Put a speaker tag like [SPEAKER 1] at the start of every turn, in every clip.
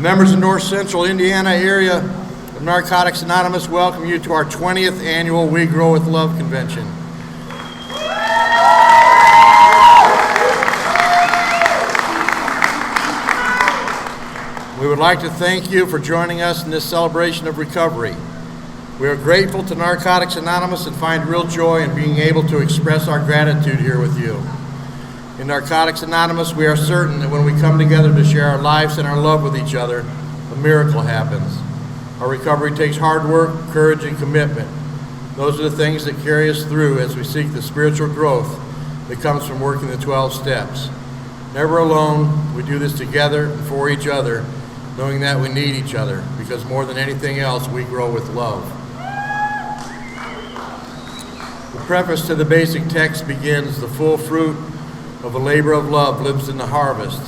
[SPEAKER 1] Members of North Central Indiana area of Narcotics Anonymous welcome you to our 20th annual We Grow with Love convention. We would like to thank you for joining us in this celebration of recovery. We are grateful to Narcotics Anonymous and find real joy in being able to express our gratitude here with you. In Narcotics Anonymous, we are certain that when we come together to share our lives and our love with each other, a miracle happens. Our recovery takes hard work, courage, and commitment. Those are the things that carry us through as we seek the spiritual growth that comes from working the 12 steps. Never alone, we do this together and for each other, knowing that we need each other, because more than anything else, we grow with love. The preface to the basic text begins, "The full fruit of a labor of love lives in the harvest,"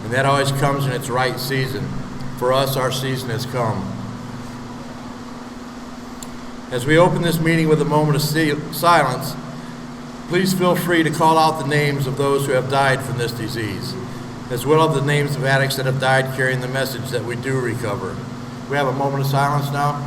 [SPEAKER 1] and that always comes in its right season. For us, our season has come. As we open this meeting with a moment of silence, please feel free to call out the names of those who have died from this disease, as well as the names of addicts that have died carrying the message that we do recover. We have a moment of silence now.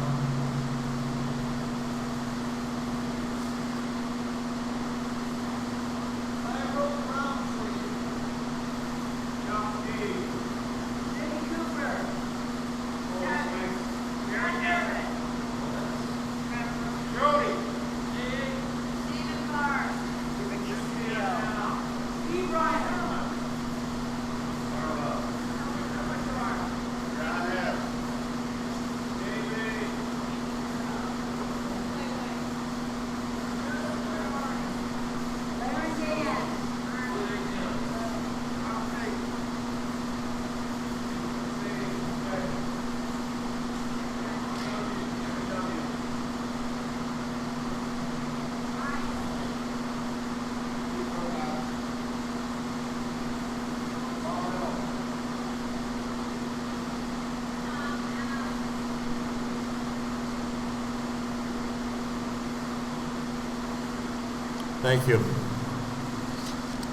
[SPEAKER 1] Thank you.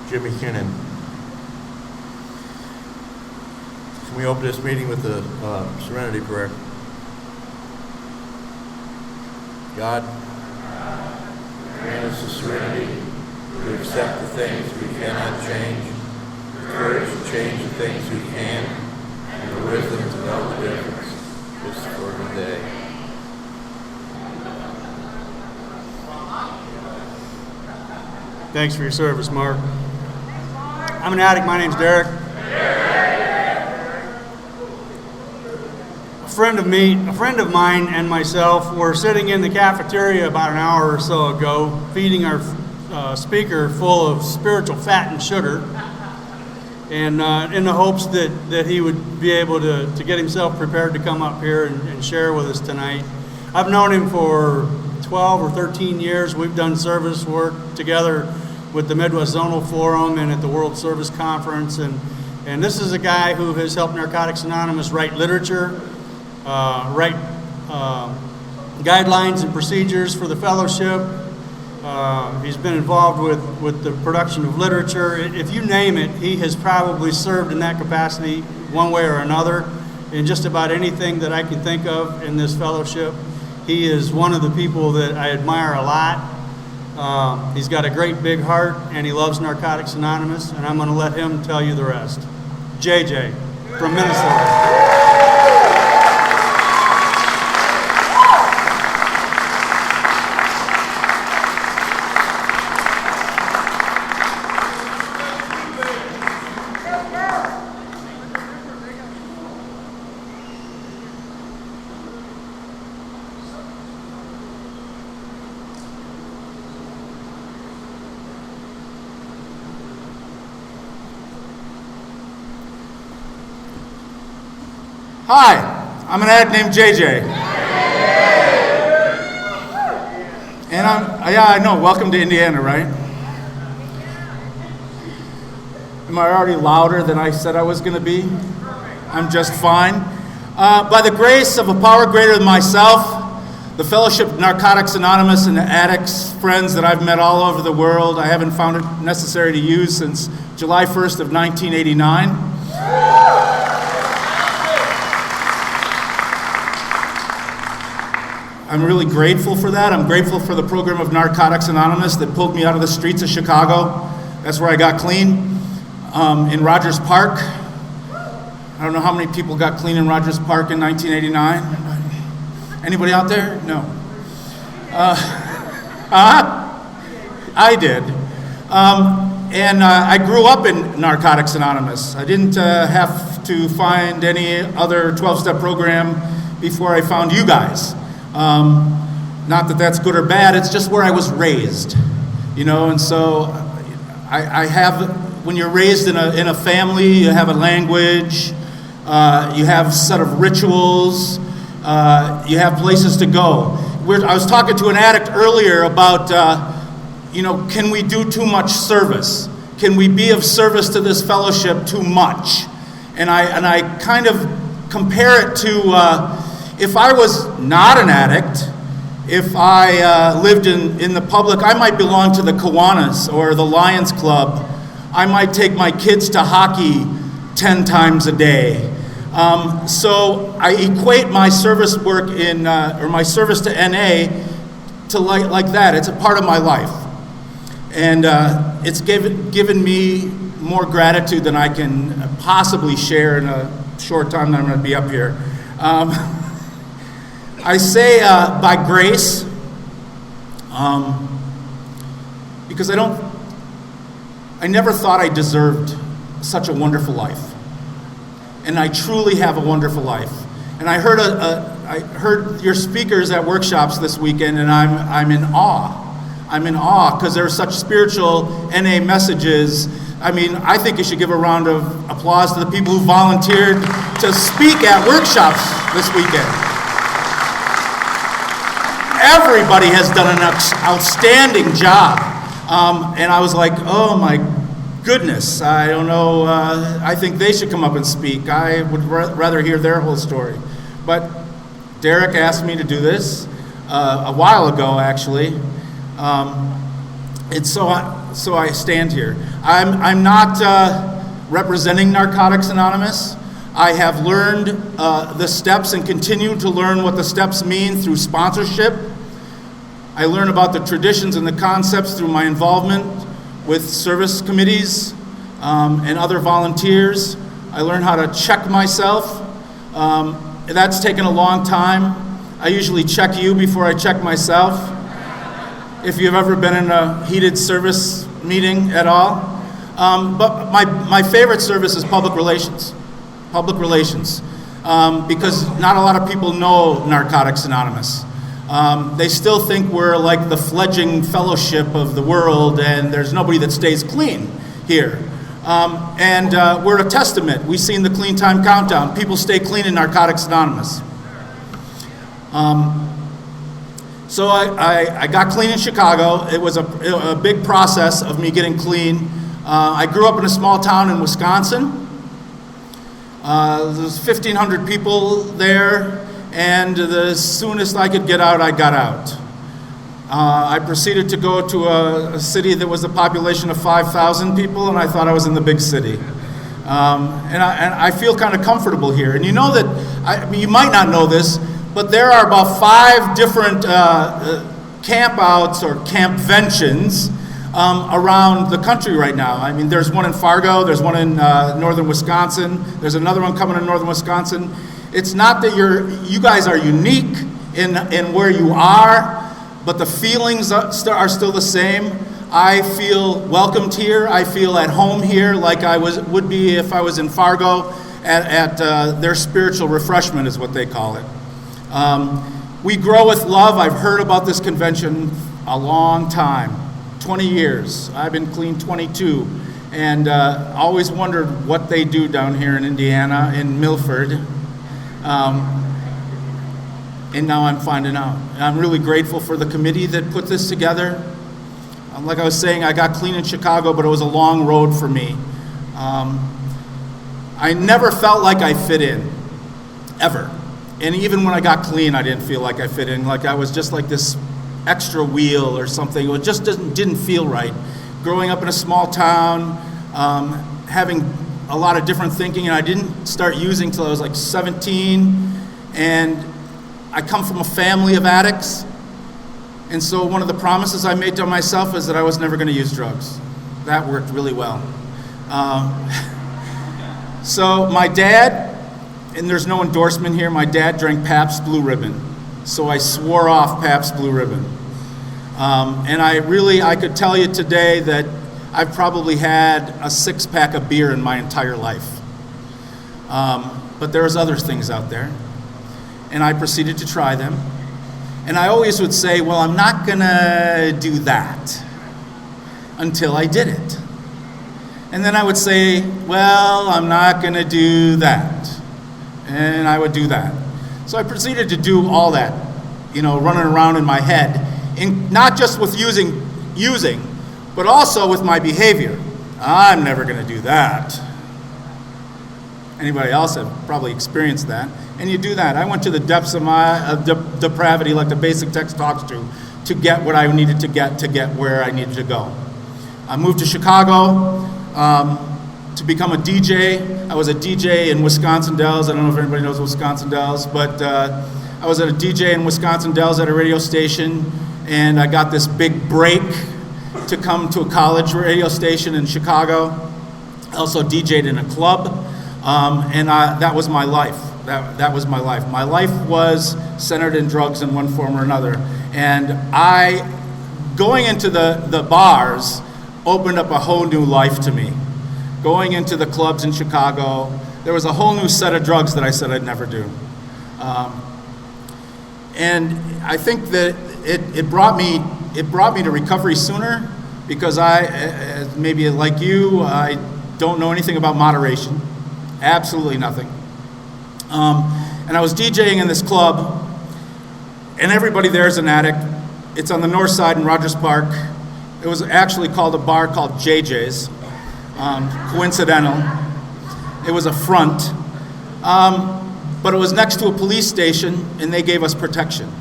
[SPEAKER 1] Jimmy Kinnan. Can we open this meeting with the serenity prayer? God, grant us the serenity to accept the things we cannot change, the courage to change the things we can, and the wisdom to know the difference just for today.
[SPEAKER 2] Thanks for your service, Mark. I'm an addict. My name's Derek. A friend of mine and myself were sitting in the cafeteria about an hour or so ago, feeding our speaker full of spiritual fat and sugar, and in the hopes that he would be able to get himself prepared to come up here and share with us tonight. I've known him for 12 or 13 years. We've done service work together with the Midwest Zonal Forum and at the World Service Conference, and this is a guy who has helped Narcotics Anonymous write literature, write guidelines and procedures for the fellowship. He's been involved with the production of literature. If you name it, he has probably served in that capacity one way or another in just about anything that I can think of in this fellowship. He is one of the people that I admire a lot. He's got a great big heart, and he loves Narcotics Anonymous, and I'm going to let him tell you the rest. JJ from Minnesota.
[SPEAKER 3] Hi, I'm an addict named JJ. And I know, welcome to Indiana, right? Am I already louder than I said I was going to be? I'm just fine. By the grace of a power greater than myself, the Fellowship of Narcotics Anonymous and the addicts, friends that I've met all over the world, I haven't found it necessary to use since July 1st of 1989. I'm really grateful for that. I'm grateful for the program of Narcotics Anonymous that pulled me out of the streets of Chicago. That's where I got clean, in Rogers Park. I don't know how many people got clean in Rogers Park in 1989. Anybody out there? No. I did. I grew up in Narcotics Anonymous. I didn't have to find any other 12-step program before I found you guys. Not that that's good or bad, it's just where I was raised, and so I have, when you're raised in a family, you have a language, you have a set of rituals, you have places to go. I was talking to an addict earlier about, can we do too much service? Can we be of service to this fellowship too much? And I kind of compare it to if I was not an addict, if I lived in the public, I might belong to the Kiwanis or the Lions Club. I might take my kids to hockey 10 times a day. So I equate my service work or my service to NA to like that. It's a part of my life. And it's given me more gratitude than I can possibly share in a short time that I'm going to be up here. I say by grace, because I never thought I deserved such a wonderful life. And I truly have a wonderful life. And I heard your speakers at workshops this weekend, and I'm in awe. I'm in awe because there are such spiritual NA messages. I mean, I think you should give a round of applause to the people who volunteered to speak at workshops this weekend. Everybody has done an outstanding job. And I was like, oh my goodness, I don't know, I think they should come up and speak. I would rather hear their whole story. But Derek asked me to do this a while ago, actually. And so I stand here. I'm not representing Narcotics Anonymous. I have learned the steps and continue to learn what the steps mean through sponsorship. I learn about the traditions and the concepts through my involvement with service committees and other volunteers. I learn how to check myself. That's taken a long time. I usually check you before I check myself. If you've ever been in a heated service meeting at all. But my favorite service is public relations. Public relations. Because not a lot of people know Narcotics Anonymous. They still think we're like the fledgling fellowship of the world and there's nobody that stays clean here. We're a testament. We've seen the Clean Time Countdown. People stay clean in Narcotics Anonymous. So I got clean in Chicago. It was a big process of me getting clean. I grew up in a small town in Wisconsin. There's 1,500 people there. And the soonest I could get out, I got out. I proceeded to go to a city that was a population of 5,000 people, and I thought I was in the big city. And I feel kind of comfortable here. And you know that, you might not know this, but there are about 5 different campouts or campventions around the country right now. I mean, there's one in Fargo, there's one in northern Wisconsin, there's another one coming in northern Wisconsin. It's not that you guys are unique in where you are, but the feelings are still the same. I feel welcomed here. I feel at home here, like I would be if I was in Fargo at their spiritual refreshment is what they call it. We grow with love. I've heard about this convention a long time, 20 years. I've been clean 22, and always wondered what they do down here in Indiana, in Milford. And now I'm finding out. I'm really grateful for the committee that put this together. Like I was saying, I got clean in Chicago, but it was a long road for me. I never felt like I fit in, ever. And even when I got clean, I didn't feel like I fit in. Like I was just like this extra wheel or something. It just didn't feel right. Growing up in a small town, having a lot of different thinking, and I didn't start using till I was like 17, and I come from a family of addicts, and so one of the promises I made to myself is that I was never going to use drugs. That worked really well. So my dad, and there's no endorsement here, my dad drank Pabst Blue Ribbon, so I swore off Pabst Blue Ribbon. And I could tell you today that I've probably had a 6-pack of beer in my entire life. But there's other things out there, and I proceeded to try them. And I always would say, well, I'm not gonna do that until I did it. And then I would say, well, I'm not gonna do that. And I would do that. So I proceeded to do all that, running around in my head, and not just with using, but also with my behavior. I'm never gonna do that. Anybody else have probably experienced that. And you do that. I went to the depths of my depravity, like the basic text talks to get what I needed to get where I needed to go. I moved to Chicago to become a DJ. I was a DJ in Wisconsin Dells. I don't know if anybody knows Wisconsin Dells, but I was a DJ in Wisconsin Dells at a radio station, and I got this big break to come to a college radio station in Chicago. I also DJ'd in a club, and that was my life. That was my life. My life was centered in drugs in one form or another. And going into the bars opened up a whole new life to me. Going into the clubs in Chicago, there was a whole new set of drugs that I said I'd never do. And I think that it brought me to recovery sooner, because maybe like you, I don't know anything about moderation. Absolutely nothing. And I was DJing in this club, and everybody there is an addict. It's on the north side in Rogers Park. It was actually called a bar called JJ's. Coincidental. It was a front. But it was next to a police station, and they gave us protection.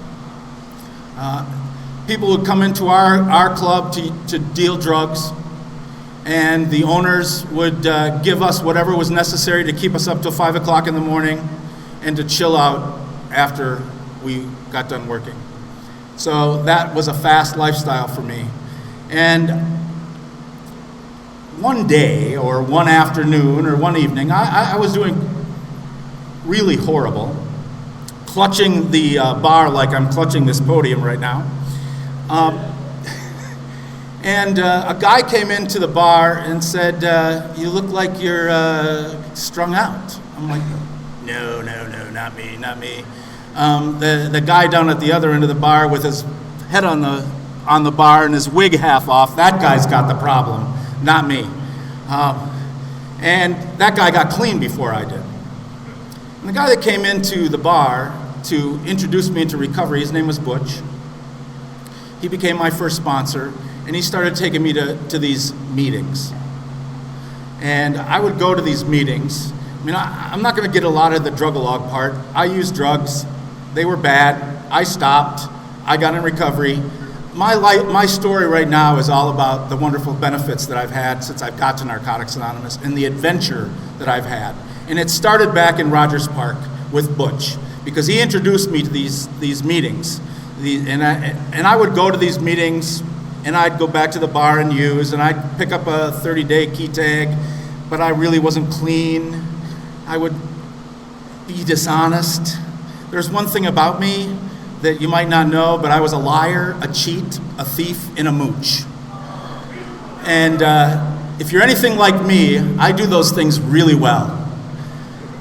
[SPEAKER 3] People would come into our club to deal drugs, and the owners would give us whatever was necessary to keep us up till 5 o'clock in the morning and to chill out after we got done working. So that was a fast lifestyle for me. And one day, or one afternoon, or one evening, I was doing really horrible, clutching the bar like I'm clutching this podium right now. And a guy came into the bar and said, you look like you're strung out. I'm like, no, not me. The guy down at the other end of the bar with his head on the bar and his wig half off, that guy's got the problem, not me. And that guy got clean before I did. And the guy that came into the bar to introduce me into recovery, his name was Butch. He became my first sponsor, and he started taking me to these meetings. And I would go to these meetings. I mean, I'm not going to get a lot of the drug-a-log part. I used drugs. They were bad. I stopped. I got in recovery. My story right now is all about the wonderful benefits that I've had since I've got to Narcotics Anonymous and the adventure that I've had. And it started back in Rogers Park with Butch, because he introduced me to these meetings. And I would go to these meetings, and I'd go back to the bar and use, and I'd pick up a 30-day key tag, but I really wasn't clean. I would be dishonest. There's one thing about me that you might not know, but I was a liar, a cheat, a thief, and a mooch. And if you're anything like me, I do those things really well.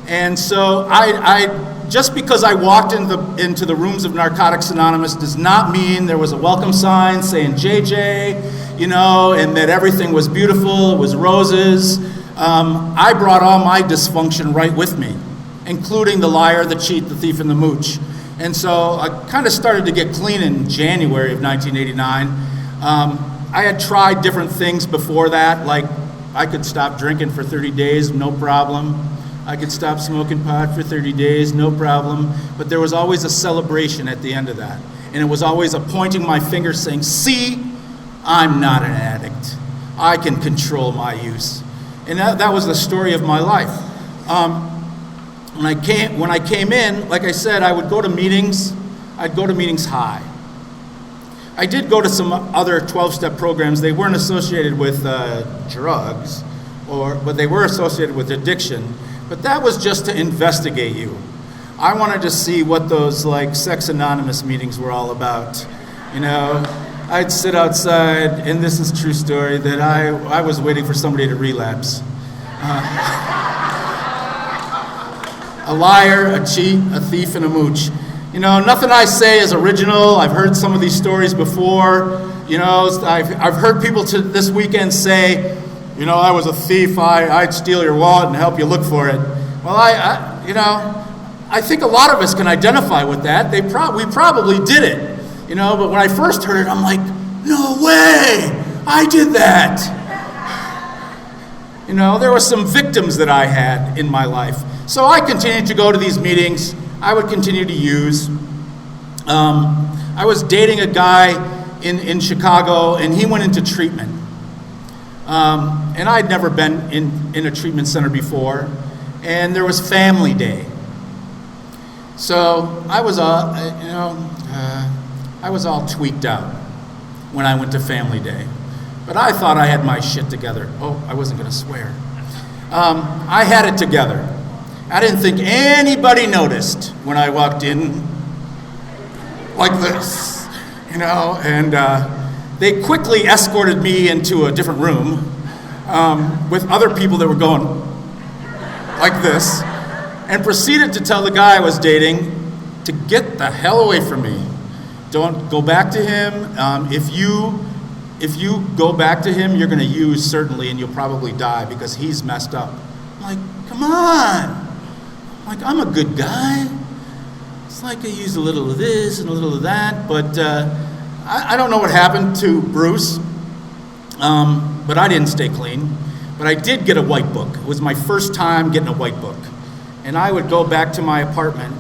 [SPEAKER 3] And so I just because I walked into the rooms of Narcotics Anonymous does not mean there was a welcome sign saying JJ, and that everything was beautiful, it was roses. I brought all my dysfunction right with me, including the liar, the cheat, the thief, and the mooch. And so I kind of started to get clean in January of 1989. I had tried different things before that, like I could stop drinking for 30 days, no problem. I could stop smoking pot for 30 days, no problem. But there was always a celebration at the end of that. And it was always a pointing my finger saying, see, I'm not an addict. I can control my use. And that was the story of my life. When I came in, like I said, I would go to meetings, I'd go to meetings high. I did go to some other 12-step programs. They weren't associated with drugs, but they were associated with addiction. But that was just to investigate you. I wanted to see what those like Sex Anonymous meetings were all about. You know, I'd sit outside, and this is a true story, that I was waiting for somebody to relapse. A liar, a cheat, a thief, and a mooch. You know, nothing I say is original. I've heard some of these stories before. You know, I've heard people this weekend say, you know, I was a thief. I'd steal your wallet and help you look for it. Well, I think a lot of us can identify with that. We probably did it. You know, but when I first heard it, I'm like, no way, I did that. You know, there were some victims that I had in my life. So I continued to go to these meetings. I would continue to use. I was dating a guy in Chicago, and he went into treatment. And I'd never been in a treatment center before. And there was Family Day. So I was all tweaked out when I went to Family Day. But I thought I had my shit together. Oh, I wasn't going to swear. I had it together. I didn't think anybody noticed when I walked in like this, you know, and they quickly escorted me into a different room with other people that were going like this, and proceeded to tell the guy I was dating to get the hell away from me. Don't go back to him. If you go back to him, you're going to use certainly, and you'll probably die because he's messed up. I'm like, come on. Like, I'm a good guy. It's like I use a little of this and a little of that, but I don't know what happened to Bruce, but I didn't stay clean. But I did get a white book. It was my first time getting a white book. And I would go back to my apartment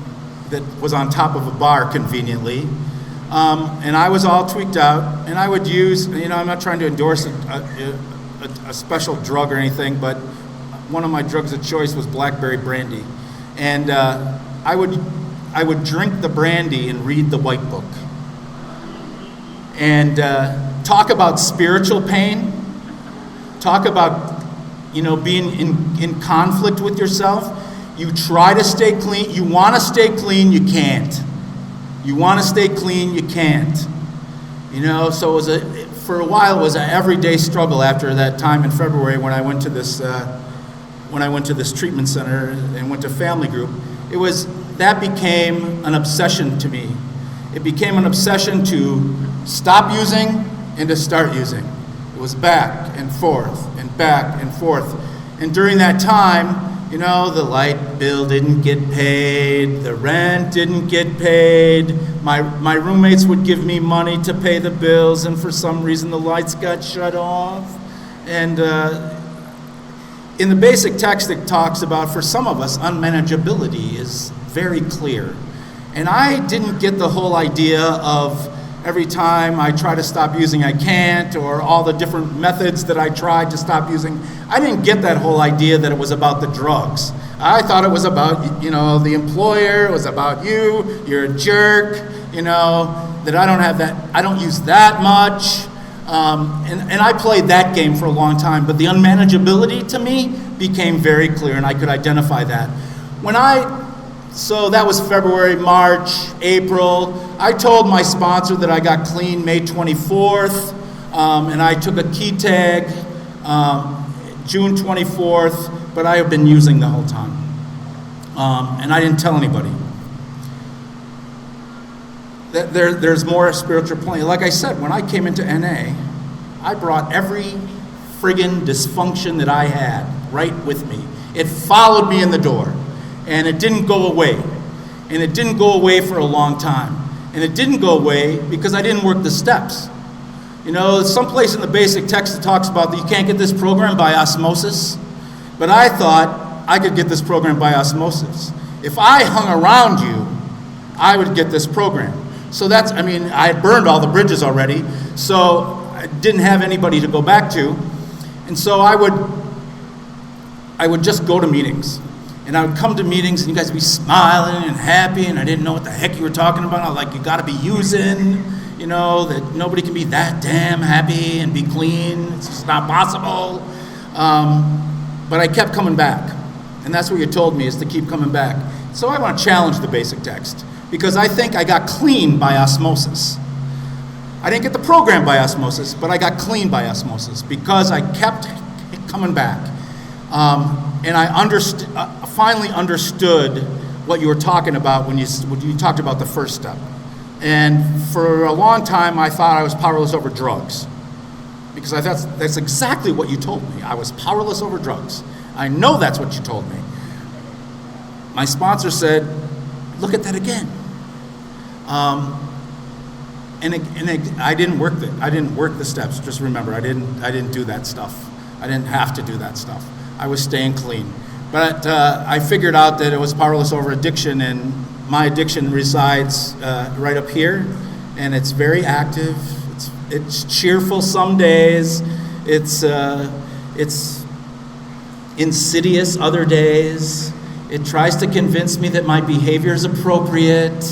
[SPEAKER 3] that was on top of a bar conveniently, and I was all tweaked out, and I would use, you know, I'm not trying to endorse a special drug or anything, but one of my drugs of choice was blackberry brandy. And I would drink the brandy and read the white book. And talk about spiritual pain. Talk about, you know, being in conflict with yourself. You try to stay clean. You want to stay clean, you can't. You want to stay clean, you can't. You know, so for a while it was an everyday struggle after that time in February when I went to this treatment center and went to family group. That became an obsession to me. It became an obsession to stop using and to start using. It was back and forth and back and forth. And during that time, you know, the light bill didn't get paid, the rent didn't get paid, my roommates would give me money to pay the bills, and for some reason the lights got shut off. And in the basic text it talks about, for some of us, unmanageability is very clear. And I didn't get the whole idea of every time I try to stop using I can't, or all the different methods that I tried to stop using. I didn't get that whole idea that it was about the drugs. I thought it was about, you know, the employer, it was about you're a jerk, you know, that I don't use that much. And I played that game for a long time, but the unmanageability to me became very clear, and I could identify that. So that was February, March, April. I told my sponsor that I got clean May 24th, and I took a key tag June 24th, but I have been using the whole time. And I didn't tell anybody. There's more spiritual plane. Like I said, when I came into NA, I brought every friggin' dysfunction that I had right with me. It followed me in the door. And it didn't go away. And it didn't go away for a long time. And it didn't go away because I didn't work the steps. You know, someplace in the basic text it talks about that you can't get this program by osmosis. But I thought I could get this program by osmosis. If I hung around you, I would get this program. So I had burned all the bridges already, so I didn't have anybody to go back to. And so I would just go to meetings. And I would come to meetings and you guys would be smiling and happy, and I didn't know what the heck you were talking about. I was like, you got to be using, that nobody can be that damn happy and be clean. It's just not possible. But I kept coming back. And that's what you told me, is to keep coming back. So I want to challenge the basic text, because I think I got clean by osmosis. I didn't get the program by osmosis, but I got clean by osmosis because I kept coming back. And I finally understood what you were talking about when you talked about the first step. And for a long time, I thought I was powerless over drugs, because I thought that's exactly what you told me. I was powerless over drugs. I know that's what you told me. My sponsor said, look at that again. And I didn't work the steps. Just remember, I didn't do that stuff. I didn't have to do that stuff. I was staying clean. But I figured out that it was powerless over addiction, and my addiction resides right up here, and it's very active. It's cheerful some days. It's insidious other days. It tries to convince me that my behavior is appropriate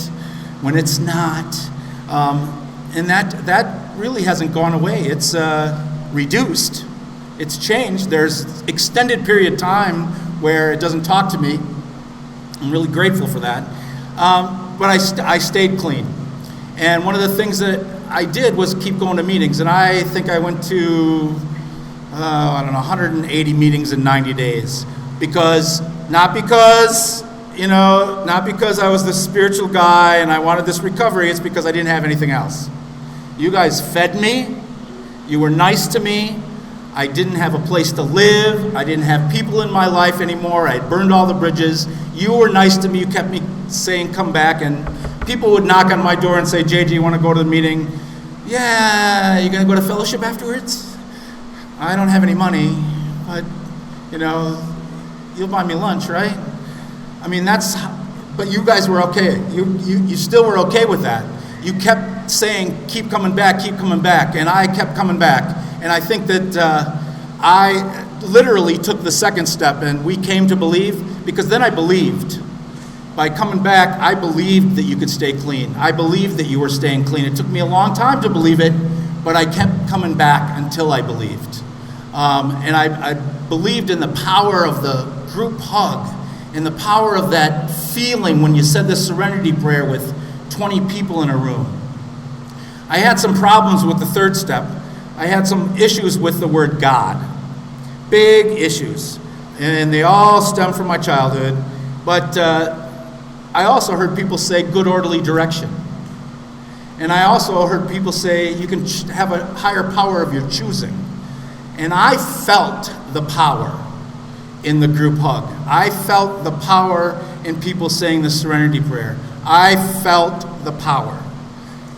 [SPEAKER 3] when it's not. And that really hasn't gone away. It's reduced. It's changed. There's extended period of time where it doesn't talk to me. I'm really grateful for that. But I stayed clean. And one of the things that I did was keep going to meetings. And I think I went to, 180 meetings in 90 days. Not because I was the spiritual guy and I wanted this recovery. It's because I didn't have anything else. You guys fed me. You were nice to me. I didn't have a place to live. I didn't have people in my life anymore. I had burned all the bridges. You were nice to me. You kept me saying, come back. And people would knock on my door and say, JJ, you want to go to the meeting? Yeah, you going to go to fellowship afterwards? I don't have any money, but, you'll buy me lunch, right? I mean, but you guys were okay. You still were okay with that. You kept saying, keep coming back, and I kept coming back. And I think that I literally took the second step, and we came to believe, because then I believed. By coming back, I believed that you could stay clean. I believed that you were staying clean. It took me a long time to believe it, but I kept coming back until I believed. And I believed in the power of the group hug, in the power of that feeling when you said the serenity prayer with 20 people in a room. I had some problems with the third step. I had some issues with the word God. Big issues. And they all stem from my childhood. But I also heard people say good orderly direction. And I also heard people say you can have a higher power of your choosing. And I felt the power in the group hug. I felt the power in people saying the serenity prayer. I felt the power.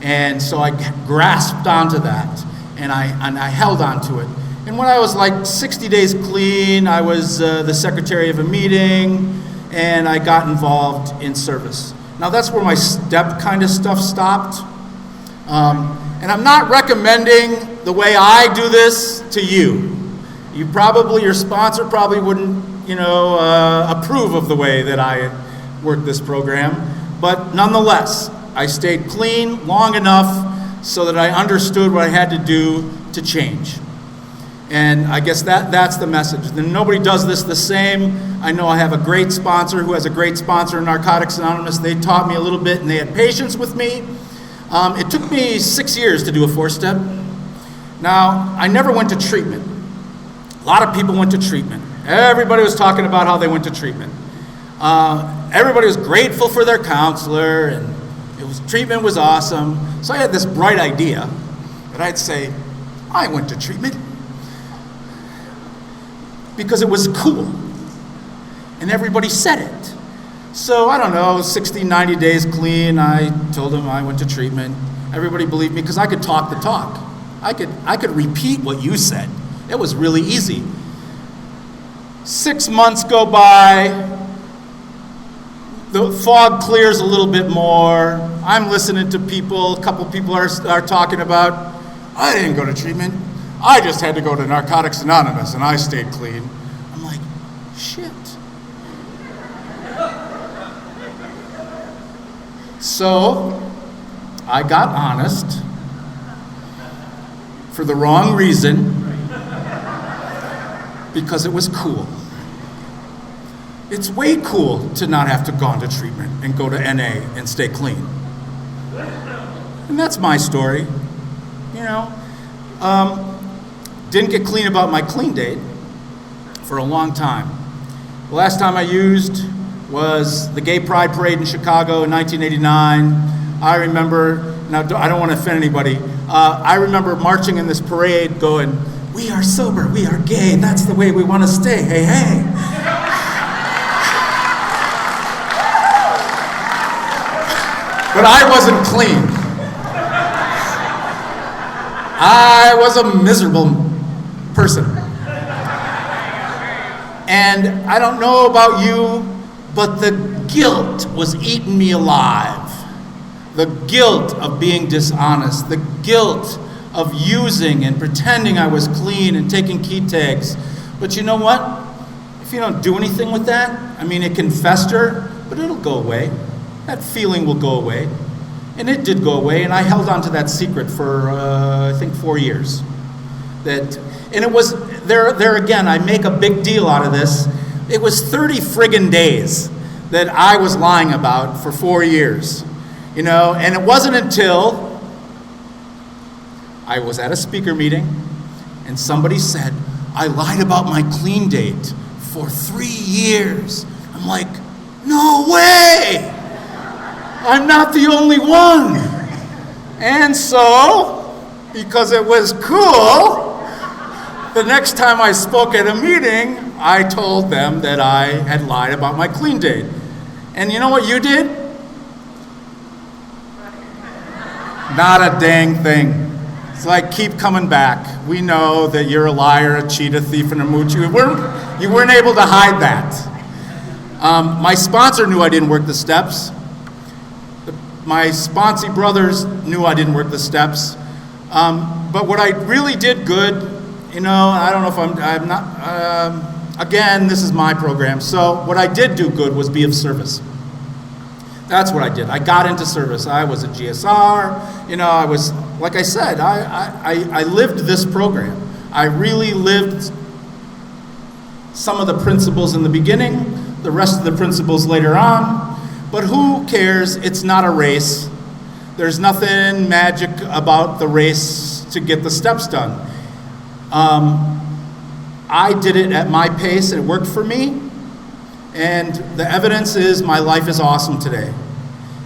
[SPEAKER 3] And so I grasped onto that, and I held onto it. And when I was like 60 days clean, I was the secretary of a meeting, and I got involved in service. Now that's where my step kind of stuff stopped. And I'm not recommending the way I do this to you. Your sponsor probably wouldn't, approve of the way that I work this program. But nonetheless, I stayed clean long enough so that I understood what I had to do to change. And I guess that's the message. And nobody does this the same. I know I have a great sponsor who has a great sponsor in Narcotics Anonymous. They taught me a little bit, and they had patience with me. It took me 6 years to do a 4-step. Now, I never went to treatment. A lot of people went to treatment. Everybody was talking about how they went to treatment. Everybody was grateful for their counselor, and treatment was awesome. So I had this bright idea that I'd say, I went to treatment because it was cool. And everybody said it. So, I don't know, 60, 90 days clean, I told them I went to treatment. Everybody believed me because I could talk the talk. I could repeat what you said. It was really easy. 6 months go by. The fog clears a little bit more. I'm listening to people. A couple people are talking about, I didn't go to treatment. I just had to go to Narcotics Anonymous, and I stayed clean. I'm like, shit. So I got honest for the wrong reason, because it was cool. It's way cool to not have to go into treatment and go to NA and stay clean. And that's my story, you know. Didn't get clean about my clean date for a long time. The last time I used was the Gay Pride Parade in Chicago in 1989. I remember, now I don't want to offend anybody, I remember marching in this parade going, "We are sober, we are gay, that's the way we want to stay, hey, hey." But I wasn't clean. I was a miserable person. And I don't know about you, but the guilt was eating me alive. The guilt of being dishonest, the guilt of using and pretending I was clean and taking key tags. But you know what? If you don't do anything with that, I mean, it can fester, but it'll go away. That feeling will go away. And it did go away, and I held on to that secret for, I think, 4 years. And it was, there again, I make a big deal out of this. It was 30 friggin' days that I was lying about for 4 years. You know, and it wasn't until I was at a speaker meeting and somebody said, "I lied about my clean date for 3 years." I'm like, no way! I'm not the only one. And so, because it was cool, the next time I spoke at a meeting, I told them that I had lied about my clean date. And you know what you did? Not a dang thing. It's like, keep coming back. We know that you're a liar, a cheat, a thief, and a mooch. You weren't able to hide that. My sponsor knew I didn't work the steps. My sponsee brothers knew I didn't work the steps. But what I really did good, you know, I don't know if I'm not, again, this is my program. So what I did do good was be of service. That's what I did. I got into service. I was a GSR. You know, I was, like I said, I lived this program. I really lived some of the principles in the beginning, the rest of the principles later on. But who cares? It's not a race. There's nothing magic about the race to get the steps done. I did it at my pace. It worked for me. And the evidence is my life is awesome today.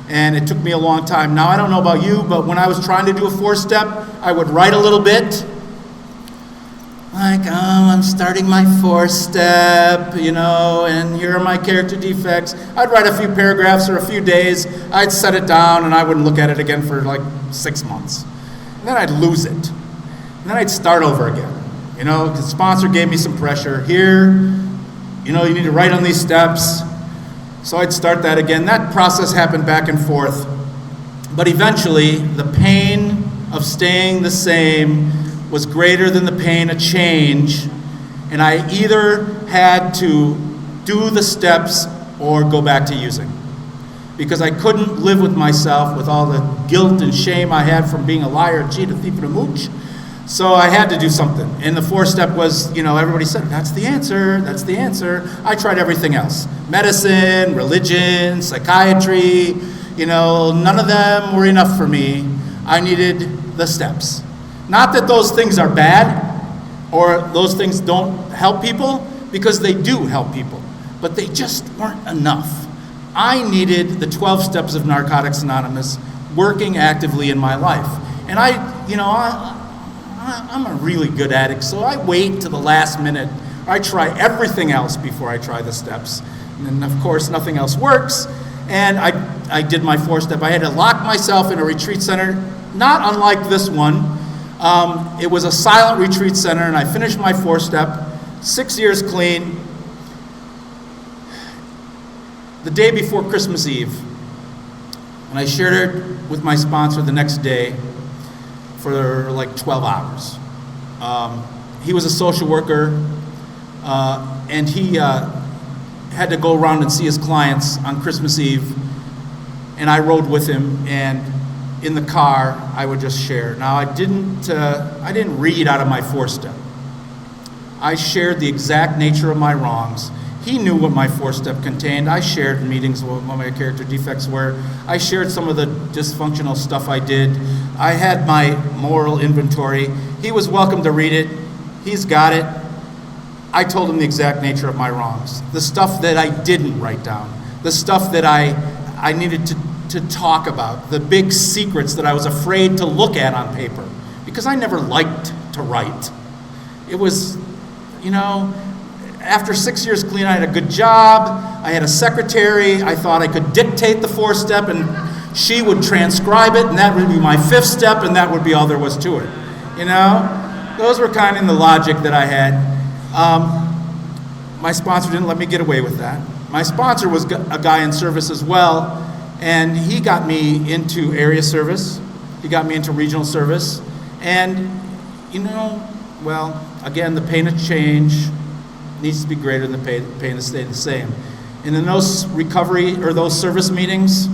[SPEAKER 3] And it took me a long time. Now, I don't know about you, but when I was trying to do a 4-step, I would write a little bit. Like, oh, I'm starting my 4-step, you know, and here are my character defects. I'd write a few paragraphs or a few days. I'd set it down, and I wouldn't look at it again for like 6 months. And then I'd lose it. And then I'd start over again. You know, the sponsor gave me some pressure. Here, you know, you need to write on these steps. So I'd start that again. That process happened back and forth. But eventually, the pain of staying the same was greater than the pain of change. And I either had to do the steps or go back to using. Because I couldn't live with myself with all the guilt and shame I had from being a liar, a cheat, a thief, and a mooch. So I had to do something. And the 4-step was, you know, everybody said, that's the answer, that's the answer. I tried everything else. Medicine, religion, psychiatry, you know, none of them were enough for me. I needed the steps. Not that those things are bad or those things don't help people, because they do help people, but they just weren't enough. I needed the 12 steps of Narcotics Anonymous working actively in my life. And I'm a really good addict, so I wait to the last minute. I try everything else before I try the steps. And then, of course, nothing else works. And I did my 4-step. I had to lock myself in a retreat center, not unlike this one. It was a silent retreat center, and I finished my 4-step, 6 years clean, the day before Christmas Eve. And I shared it with my sponsor the next day for like 12 hours. He was a social worker, and he had to go around and see his clients on Christmas Eve and I rode with him, and in the car, I would just share. Now, I didn't read out of my 4-step. I shared the exact nature of my wrongs. He knew what my 4-step contained. I shared in meetings what my character defects were. I shared some of the dysfunctional stuff I did. I had my moral inventory. He was welcome to read it. He's got it. I told him the exact nature of my wrongs. The stuff that I didn't write down. The stuff that I needed to talk about. The big secrets that I was afraid to look at on paper. Because I never liked to write. It was, after 6 years clean, I had a good job. I had a secretary. I thought I could dictate the 4-step, and she would transcribe it, and that would be my 5th step, and that would be all there was to it. Those were kind of the logic that I had. My sponsor didn't let me get away with that. My sponsor was a guy in service as well, and he got me into area service. He got me into regional service. And, again, the pain of change needs to be greater than the pain to stay the same. And in those recovery or those service meetings,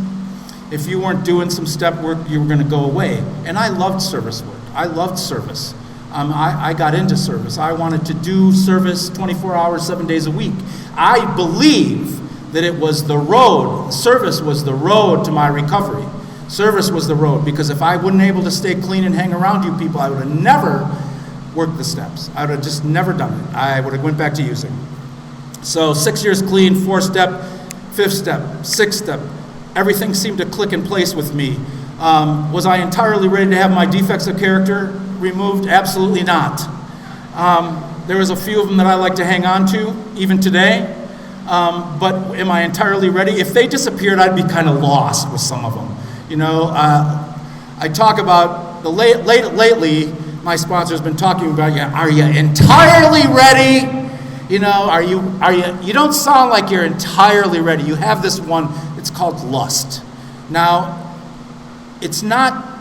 [SPEAKER 3] if you weren't doing some step work, you were going to go away. And I loved service work. I loved service. I got into service. I wanted to do service 24 hours, 7 days a week. I believe that it was the road. Service was the road to my recovery. Service was the road, because if I wasn't able to stay clean and hang around you people, I would have never worked the steps. I would have just never done it. I would have went back to using. So 6 years clean, 4-step, 5th step, 6th step, everything seemed to click in place with me. Was I entirely ready to have my defects of character removed? Absolutely not. There was a few of them that I like to hang on to, even today. But am I entirely ready? If they disappeared, I'd be kind of lost with some of them. I talk about lately. My sponsor's been talking about, are you entirely ready? You don't sound like you're entirely ready. You have this one, it's called lust. Now, it's not,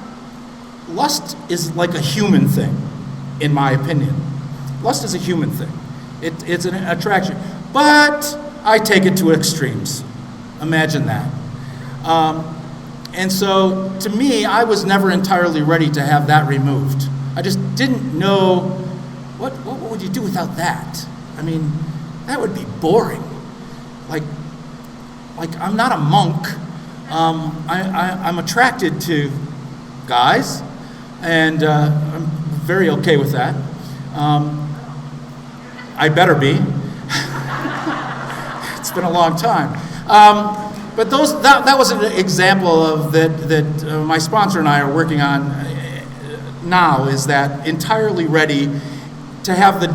[SPEAKER 3] lust is like a human thing, in my opinion. Lust is a human thing. It's an attraction. But I take it to extremes. Imagine that. And so, to me, I was never entirely ready to have that removed. I just didn't know, what would you do without that? I mean, that would be boring. Like I'm not a monk. I'm attracted to guys, and I'm very okay with that. I better be. It's been a long time. But that was an example of that my sponsor and I are working on now, is that entirely ready to have the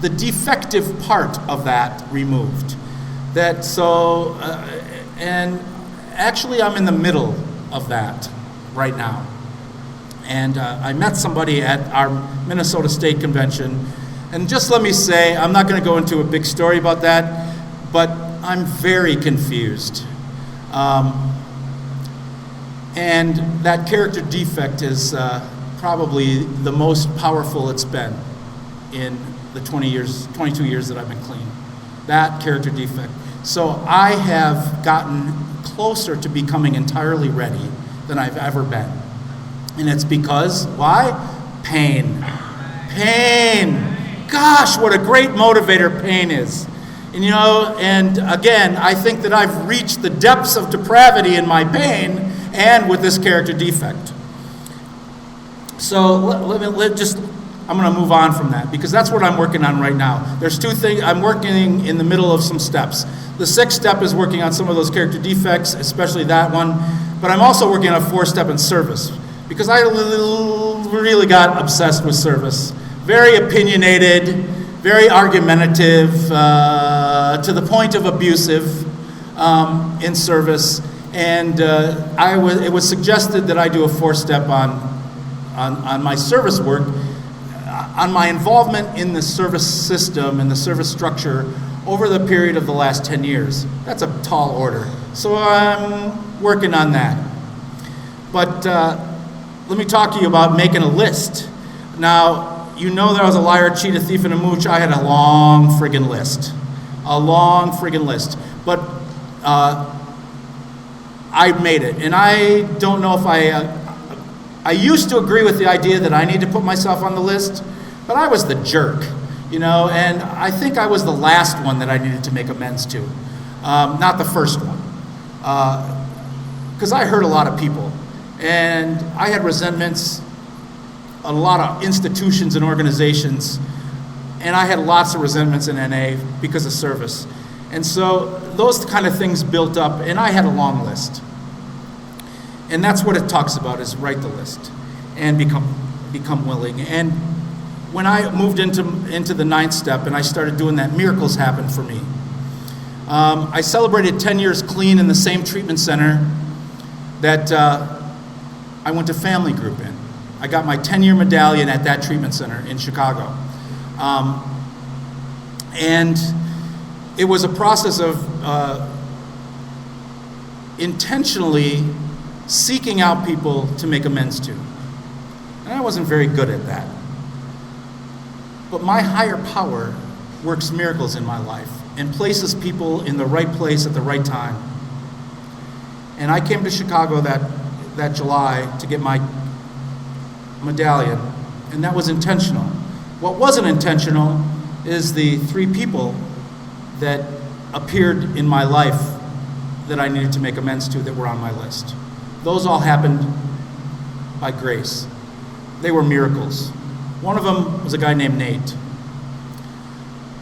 [SPEAKER 3] defective part of that removed. And actually I'm in the middle of that right now. And I met somebody at our Minnesota State Convention, and just let me say, I'm not going to go into a big story about that, but I'm very confused. And that character defect is probably the most powerful it's been in the 22 years that I've been clean. That character defect. So I have gotten closer to becoming entirely ready than I've ever been. And it's because, why? Pain. Pain. Gosh, what a great motivator pain is. And again, I think that I've reached the depths of depravity in my pain and with this character defect. So I'm going to move on from that, because that's what I'm working on right now. There's two things. I'm working in the middle of some steps. The 6th step is working on some of those character defects, especially that one. But I'm also working on a 4-step in service, because I really got obsessed with service. Very opinionated, very argumentative, to the point of abusive in service. And it was suggested that I do a 4-step on my service work, on my involvement in the service system and the service structure over the period of the last 10 years. That's a tall order. So I'm working on that. But let me talk to you about making a list. Now, you know that I was a liar, cheat, a thief, and a mooch. I had a long friggin' list. A long friggin' list. But I made it. And I don't know if I used to agree with the idea that I need to put myself on the list, but I was the jerk, and I think I was the last one that I needed to make amends to, not the first one. Because I hurt a lot of people, and I had resentments, a lot of institutions and organizations, and I had lots of resentments in NA because of service. And so those kind of things built up, and I had a long list. And that's what it talks about, is write the list and become willing. And when I moved into the 9th step and I started doing that, miracles happened for me. I celebrated 10 years clean in the same treatment center that I went to family group in. I got my 10-year medallion at that treatment center in Chicago. And it was a process of intentionally seeking out people to make amends to. And I wasn't very good at that. But my higher power works miracles in my life and places people in the right place at the right time. And I came to Chicago that July to get my medallion, and that was intentional. What wasn't intentional is the 3 people that appeared in my life that I needed to make amends to that were on my list. Those all happened by grace. They were miracles. One of them was a guy named Nate.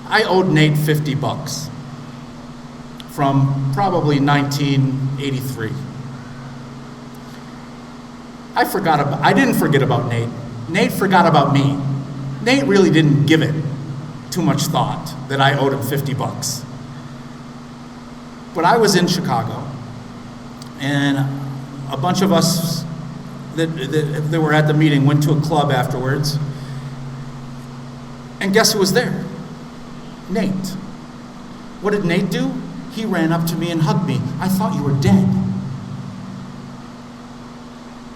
[SPEAKER 3] I owed Nate $50 from probably 1983. I didn't forget about Nate. Nate forgot about me. Nate really didn't give it too much thought that I owed him $50. But I was in Chicago, and a bunch of us that were at the meeting went to a club afterwards, and guess who was there? Nate. What did Nate do? He ran up to me and hugged me. I thought you were dead.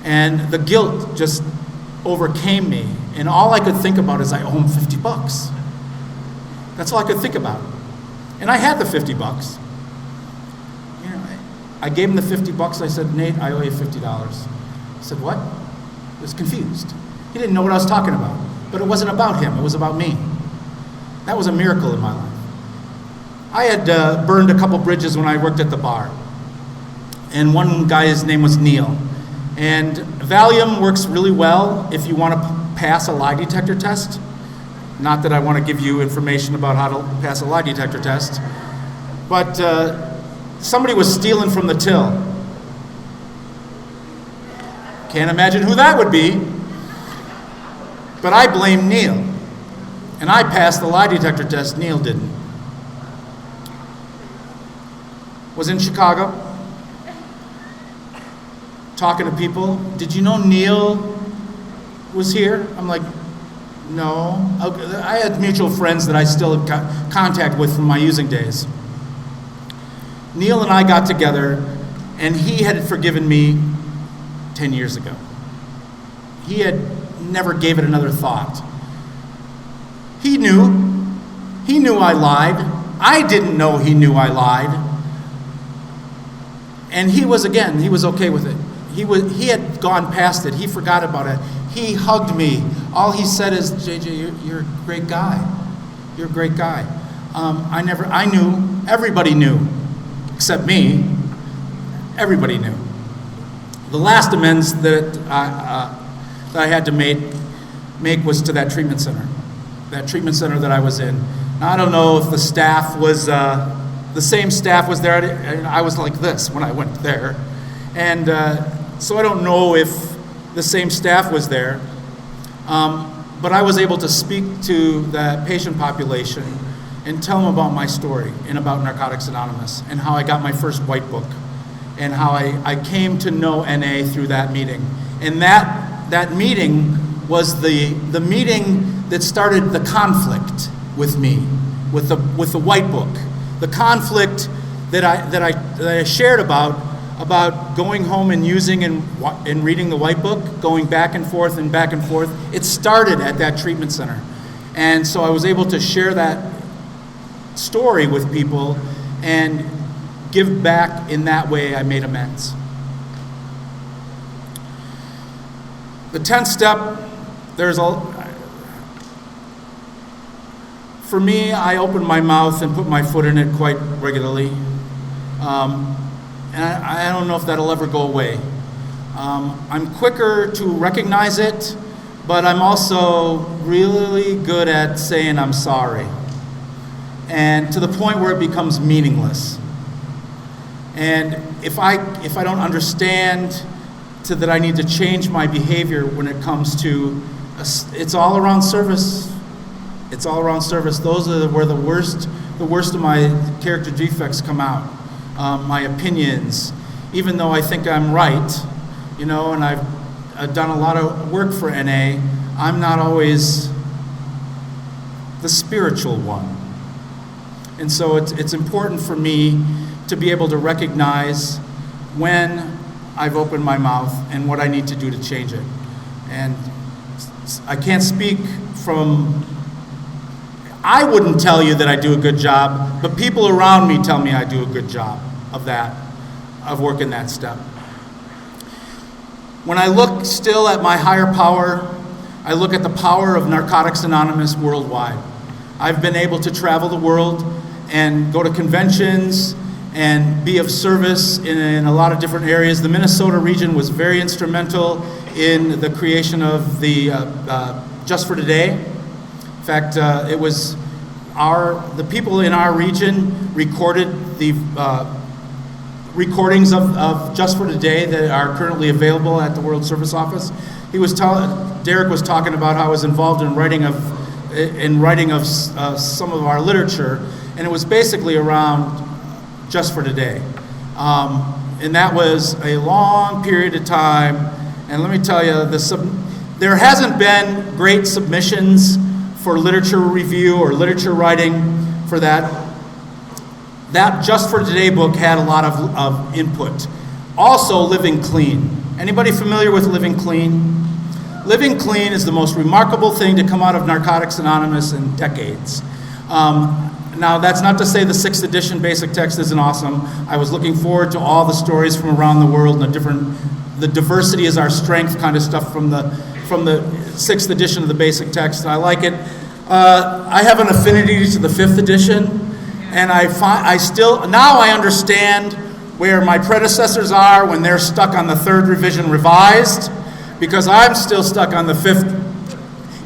[SPEAKER 3] And the guilt just overcame me, and all I could think about is I owe him $50. That's all I could think about. And I had the $50. I gave him the $50. I said, Nate, I owe you $50. He said, what? He was confused. He didn't know what I was talking about. But it wasn't about him. It was about me. That was a miracle in my life. I had burned a couple bridges when I worked at the bar. And one guy's name was Neil. And Valium works really well if you want to pass a lie detector test. Not that I want to give you information about how to pass a lie detector test. But somebody was stealing from the till. Can't imagine who that would be. But I blame Neil. And I passed the lie detector test. Neil didn't. Was in Chicago, talking to people. Did you know Neil was here? I'm like, no. I had mutual friends that I still had contact with from my using days. Neil and I got together, and he had forgiven me 10 years ago. He had never gave it another thought. He knew I lied. I didn't know he knew I lied. And he was okay with it. He had gone past it. He forgot about it. He hugged me. All he said is, JJ, you're a great guy. You're a great guy. I knew, everybody knew, except me. Everybody knew. The last amends that I had to make was to that treatment center that I was in. Now, I don't know if the staff was, the same staff was there. I was like this when I went there. And so I don't know if the same staff was there. But I was able to speak to the patient population and tell them about my story and about Narcotics Anonymous and how I got my first white book and how I came to know NA through that meeting. And that meeting was the meeting that started the conflict with me, with the white book. The conflict that I shared about going home and using and reading the white book, going back and forth, it started at that treatment center. And so I was able to share that story with people and give back in that way. I made amends. The 10th step, for me, I open my mouth and put my foot in it quite regularly. And I don't know if that'll ever go away. I'm quicker to recognize it, but I'm also really good at saying I'm sorry. And to the point where it becomes meaningless. And if I don't understand that I need to change my behavior when it comes to, it's all around service. It's all around service. Those are where the worst of my character defects come out. My opinions, even though I think I'm right, and I've done a lot of work for NA, I'm not always the spiritual one. And so it's important for me to be able to recognize when I've opened my mouth and what I need to do to change it. And I can't speak I wouldn't tell you that I do a good job, but people around me tell me I do a good job of working that step. When I look still at my higher power, I look at the power of Narcotics Anonymous worldwide. I've been able to travel the world and go to conventions and be of service in a lot of different areas. The Minnesota region was very instrumental in the creation of the Just for Today. In fact, it was the people in our region recorded the recordings of Just for Today that are currently available at the World Service Office. Derek was talking about how I was involved in writing of some of our literature, and it was basically around Just for Today. And that was a long period of time. And let me tell you, there hasn't been great submissions for literature review or literature writing for that. That Just for Today book had a lot of input. Also, Living Clean. Anybody familiar with Living Clean? Living Clean is the most remarkable thing to come out of Narcotics Anonymous in decades. Now, that's not to say the 6th edition basic text isn't awesome. I was looking forward to all the stories from around the world and the diversity is our strength kind of stuff from the 6th edition of the basic text. I like it. I have an affinity to the 5th edition, and now I understand where my predecessors are when they're stuck on the 3rd revision revised, because I'm still stuck on the 5th.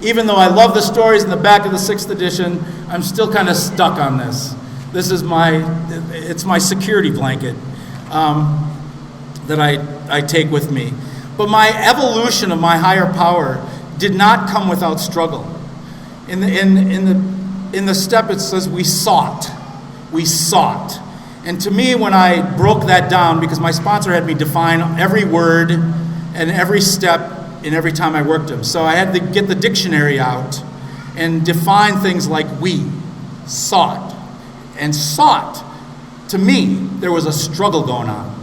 [SPEAKER 3] Even though I love the stories in the back of the 6th edition, I'm still kind of stuck on this. It's my security blanket that I take with me. But my evolution of my higher power did not come without struggle. In the step it says we sought. And to me, when I broke that down, because my sponsor had me define every word and every step in every time I worked them. So I had to get the dictionary out and define things like we sought. And sought, to me, there was a struggle going on.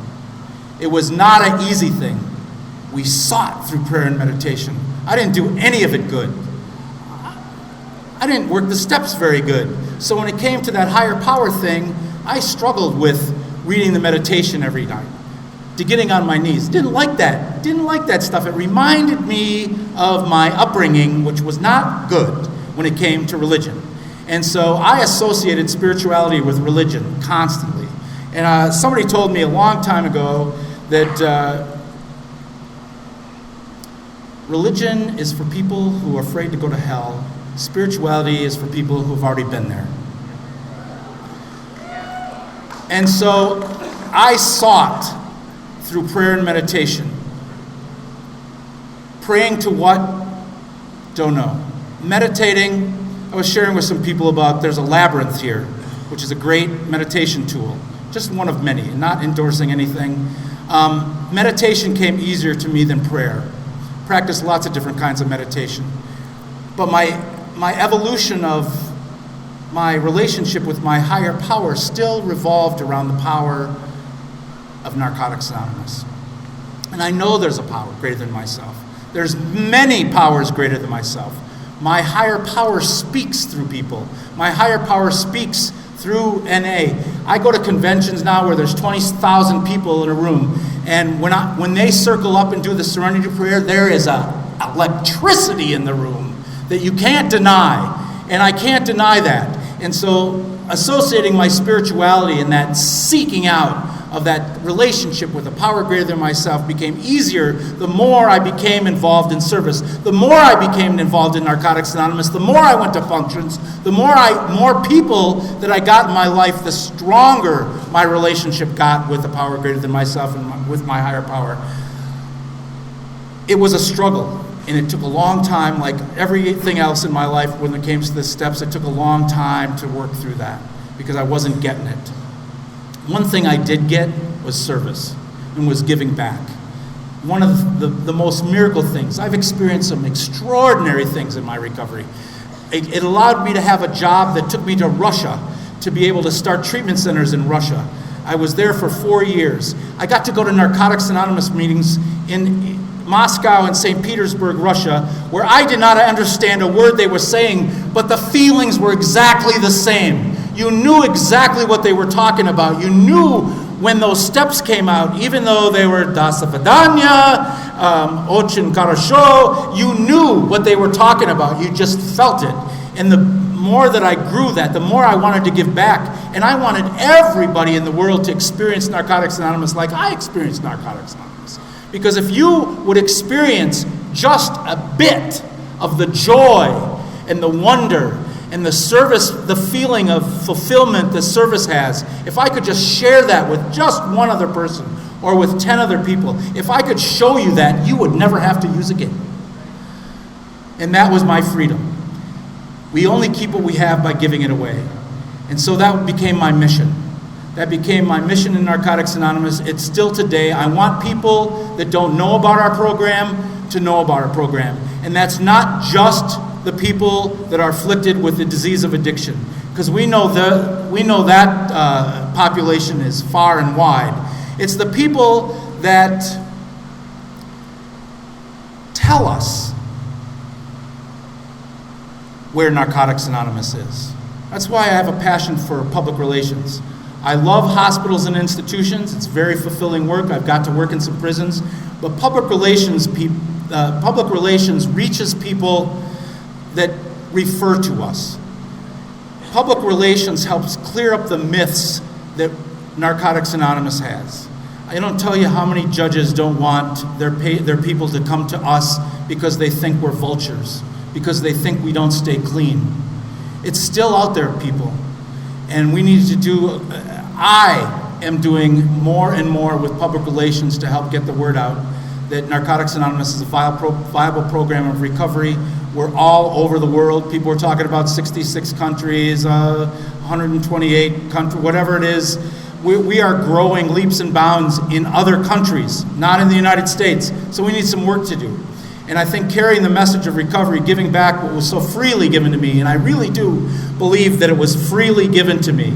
[SPEAKER 3] It was not an easy thing. We sought through prayer and meditation. I didn't do any of it good. I didn't work the steps very good. So when it came to that higher power thing, I struggled with reading the meditation every night, to getting on my knees. Didn't like that stuff. It reminded me of my upbringing, which was not good when it came to religion. And so I associated spirituality with religion constantly. And somebody told me a long time ago that religion is for people who are afraid to go to hell. Spirituality is for people who have already been there. And so I sought through prayer and meditation. Praying to what? Don't know. Meditating, I was sharing with some people about there's a Labyrinth here, which is a great meditation tool. Just one of many, not endorsing anything. Meditation came easier to me than prayer. Practiced lots of different kinds of meditation. But my evolution of my relationship with my higher power still revolved around the power of Narcotics Anonymous. And I know there's a power greater than myself. There's many powers greater than myself. My higher power speaks through people. My higher power speaks through NA. I go to conventions now where there's 20,000 people in a room, and when they circle up and do the serenity prayer, there is a electricity in the room that you can't deny, and I can't deny that. And so associating my spirituality and that seeking out of that relationship with a power greater than myself became easier the more I became involved in service. The more I became involved in Narcotics Anonymous, the more I went to functions, the more people that I got in my life, the stronger my relationship got with the power greater than myself and with my higher power. It was a struggle, and it took a long time, like everything else in my life when it came to the steps. It took a long time to work through that because I wasn't getting it. One thing I did get was service and was giving back. One of the most miracle things. I've experienced some extraordinary things in my recovery. It allowed me to have a job that took me to Russia to be able to start treatment centers in Russia. I was there for 4 years. I got to go to Narcotics Anonymous meetings in Moscow and St. Petersburg, Russia, where I did not understand a word they were saying, but the feelings were exactly the same. You knew exactly what they were talking about. You knew when those steps came out, even though they were "Do svidaniya," "Очень хорошо," you knew what they were talking about. You just felt it. And the more that I grew that, the more I wanted to give back. And I wanted everybody in the world to experience Narcotics Anonymous like I experienced Narcotics Anonymous. Because if you would experience just a bit of the joy and the wonder and the service, the feeling of fulfillment the service has, if I could just share that with just one other person or with 10 other people, if I could show you that, you would never have to use again. And that was my freedom. We only keep what we have by giving it away. And so that became my mission. That became my mission in Narcotics Anonymous. It's still today. I want people that don't know about our program to know about our program. And that's not just the people that are afflicted with the disease of addiction, because we know that population is far and wide. It's the people that tell us where Narcotics Anonymous is. That's why I have a passion for public relations. I love hospitals and institutions. It's very fulfilling work. I've got to work in some prisons, but public relations reaches people that refer to us. Public relations helps clear up the myths that Narcotics Anonymous has. I don't tell you how many judges don't want their people to come to us because they think we're vultures, because they think we don't stay clean. It's still out there, people. And we need to do, I am doing more and more with public relations to help get the word out that Narcotics Anonymous is a viable program of recovery. We're all over the world. People are talking about 66 countries, 128 countries, whatever it is. We are growing leaps and bounds in other countries, not in the United States. So we need some work to do. And I think carrying the message of recovery, giving back what was so freely given to me, and I really do believe that it was freely given to me.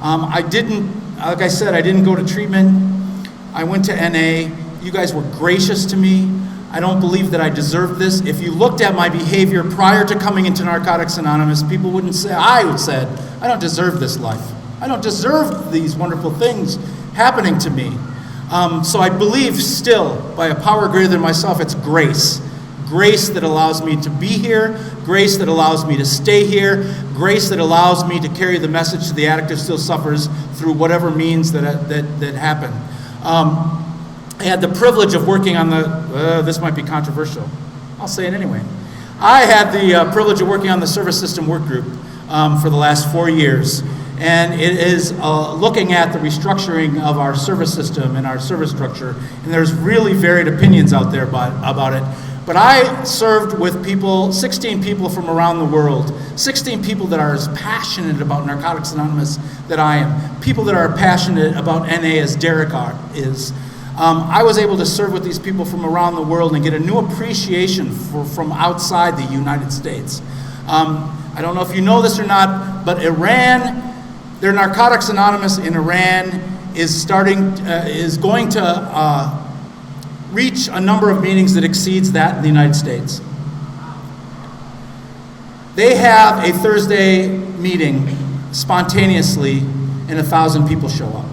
[SPEAKER 3] Like I said, I didn't go to treatment. I went to NA. You guys were gracious to me. I don't believe that I deserved this. If you looked at my behavior prior to coming into Narcotics Anonymous, people wouldn't say, I would say, I don't deserve this life. I don't deserve these wonderful things happening to me. So I believe still, by a power greater than myself, it's grace. Grace that allows me to be here, grace that allows me to stay here, grace that allows me to carry the message to the addict who still suffers through whatever means that happen. I had the privilege of working on this might be controversial. I'll say it anyway. I had the privilege of working on the service system work group for the last 4 years. And it is looking at the restructuring of our service system and our service structure. And there's really varied opinions out there about it. But I served with people, 16 people from around the world, 16 people that are as passionate about Narcotics Anonymous that I am, people that are passionate about NA as Derek is. I was able to serve with these people from around the world and get a new appreciation from outside the United States. I don't know if you know this or not, but Iran, their Narcotics Anonymous in Iran is going to reach a number of meetings that exceeds that in the United States. They have a Thursday meeting spontaneously and 1,000 people show up.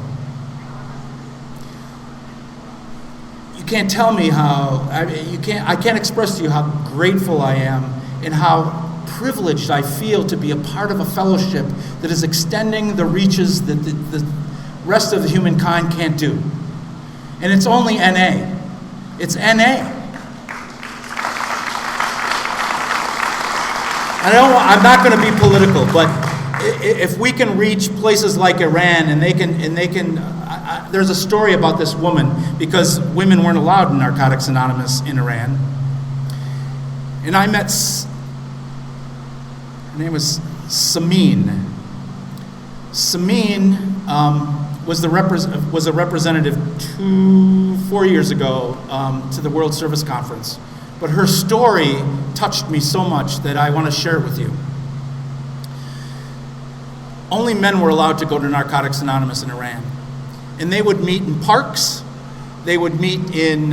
[SPEAKER 3] you can't tell me how, I can't express to you how grateful I am and how privileged I feel to be a part of a fellowship that is extending the reaches that the rest of the humankind can't do. And it's only NA. It's NA. I'm not going to be political, but if we can reach places like Iran and they can, there's a story about this woman, because women weren't allowed in Narcotics Anonymous in Iran. And I met, her name was Samin. Samin was a representative 4 years ago to the World Service Conference. But her story touched me so much that I want to share it with you. Only men were allowed to go to Narcotics Anonymous in Iran. And they would meet in parks. They would meet in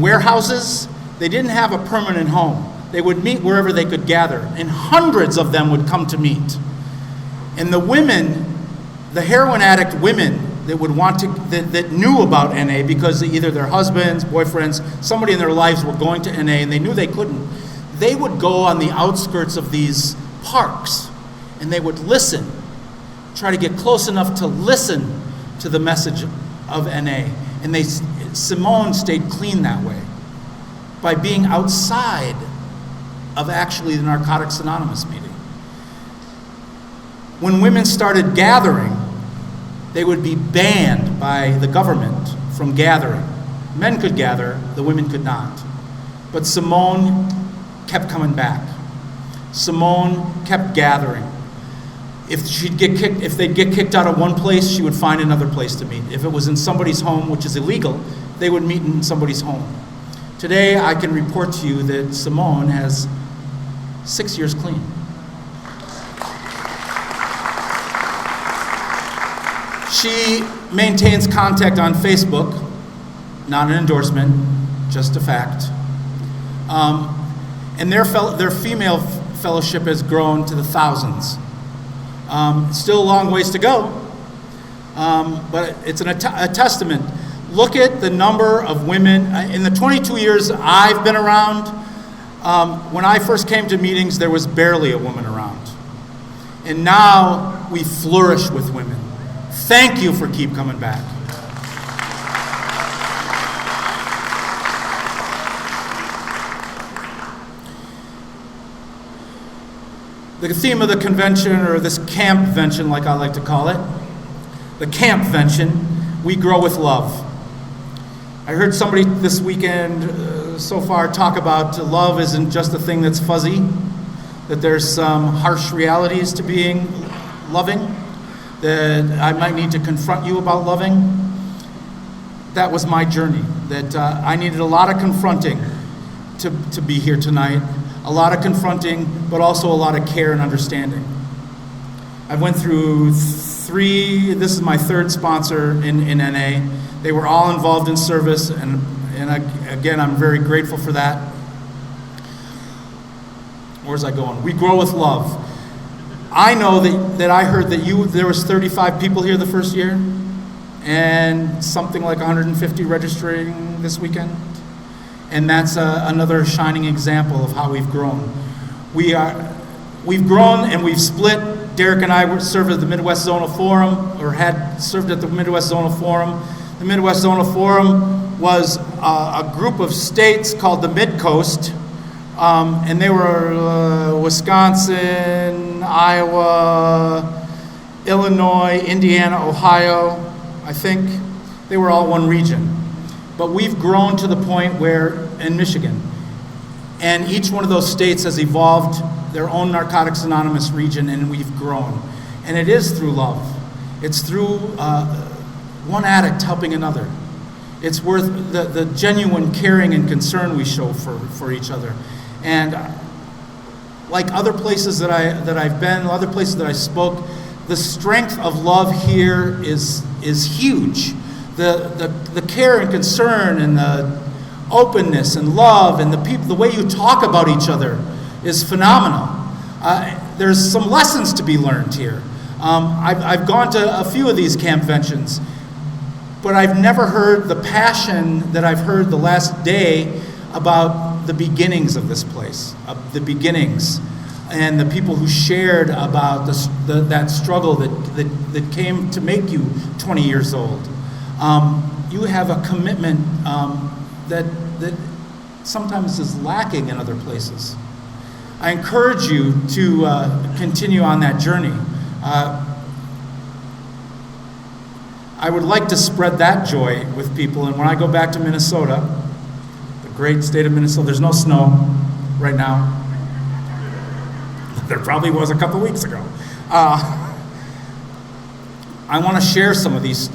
[SPEAKER 3] warehouses. They didn't have a permanent home. They would meet wherever they could gather. And hundreds of them would come to meet. And the women, the heroin addict women that would want to, that knew about NA because either their husbands, boyfriends, somebody in their lives were going to NA and they knew they couldn't, they would go on the outskirts of these parks and they would listen, try to get close enough to listen to the message of NA. And Simone stayed clean that way by being outside of actually the Narcotics Anonymous meeting. When women started gathering, they would be banned by the government from gathering. Men could gather, the women could not. But Simone kept coming back. Simone kept gathering. If they'd get kicked out of one place, she would find another place to meet. If it was in somebody's home, which is illegal, they would meet in somebody's home. Today, I can report to you that Simone has 6 years clean. She maintains contact on Facebook, not an endorsement, just a fact. And their female fellowship has grown to the thousands. Still a long ways to go, but it's a testament. Look at the number of women. In the 22 years I've been around, when I first came to meetings, there was barely a woman around. And now we flourish with women. Thank you for keep coming back. The theme of the convention, or this campvention like I like to call it, the campvention, we grow with love. I heard somebody this weekend so far talk about love isn't just a thing that's fuzzy, that there's some harsh realities to being loving, that I might need to confront you about loving. That was my journey, that I needed a lot of confronting to be here tonight, a lot of confronting, but also a lot of care and understanding. I went through this is my third sponsor in NA. They were all involved in service, and again, I'm very grateful for that. Where's I going? We grow with love. I know that I heard that there was 35 people here the first year, and something like 150 registering this weekend. And that's another shining example of how we've grown. We've grown and we've split. Derek and I served at the Midwest Zonal Forum, or had served at the Midwest Zonal Forum. The Midwest Zonal Forum was a group of states called the Mid-Coast, and they were Wisconsin, Iowa, Illinois, Indiana, Ohio, I think. They were all one region. But we've grown to the point where, in Michigan, and each one of those states has evolved their own Narcotics Anonymous region, and we've grown. And it is through love. It's through one addict helping another. It's worth the genuine caring and concern we show for each other. And like other places that I've been, other places that I spoke, the strength of love here is huge. The care and concern and the openness and love and the way you talk about each other is phenomenal. There's some lessons to be learned here. I've gone to a few of these campventions. but I've never heard the passion that I've heard the last day about the beginnings of this place, the beginnings, and the people who shared about that struggle that came to make you 20 years old. You have a commitment that sometimes is lacking in other places. I encourage you to continue on that journey. I would like to spread that joy with people, and when I go back to Minnesota, the great state of Minnesota, there's no snow right now. There probably was a couple weeks ago. I want to share some of these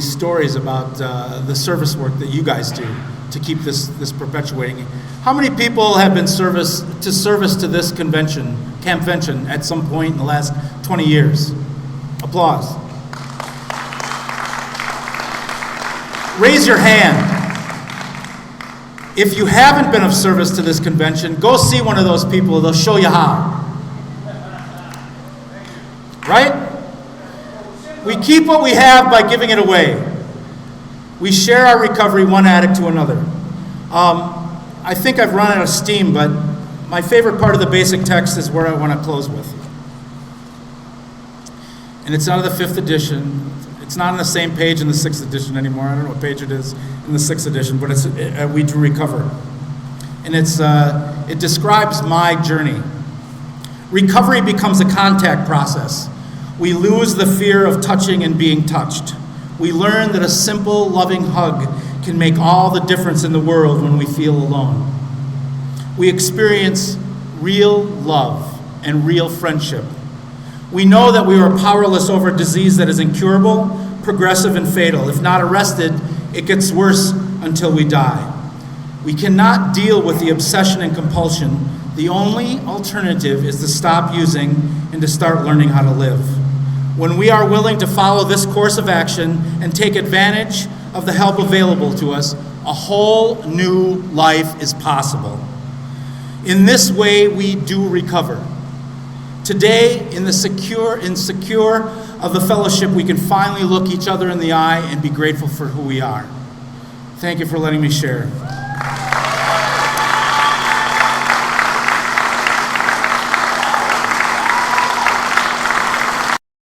[SPEAKER 3] stories about the service work that you guys do to keep this perpetuating. How many people have been service to this campvention at some point in the last 20 years? Applause. Raise your hand. If you haven't been of service to this convention, go see one of those people. They'll show you how. Right? We keep what we have by giving it away. We share our recovery, one addict to another. I think I've run out of steam, but my favorite part of the basic text is where I want to close with. And it's out of the 5th edition. It's not on the same page in the 6th edition anymore. I don't know what page it is in the 6th edition, but it's We Do Recover. And it describes my journey. Recovery becomes a contact process. We lose the fear of touching and being touched. We learn that a simple, loving hug can make all the difference in the world when we feel alone. We experience real love and real friendship. We know that we are powerless over a disease that is incurable, progressive, and fatal. If not arrested, it gets worse until we die. We cannot deal with the obsession and compulsion. The only alternative is to stop using and to start learning how to live. When we are willing to follow this course of action and take advantage of the help available to us, a whole new life is possible. In this way, we do recover. Today, in the secure of the fellowship, we can finally look each other in the eye and be grateful for who we are. Thank you for letting me share.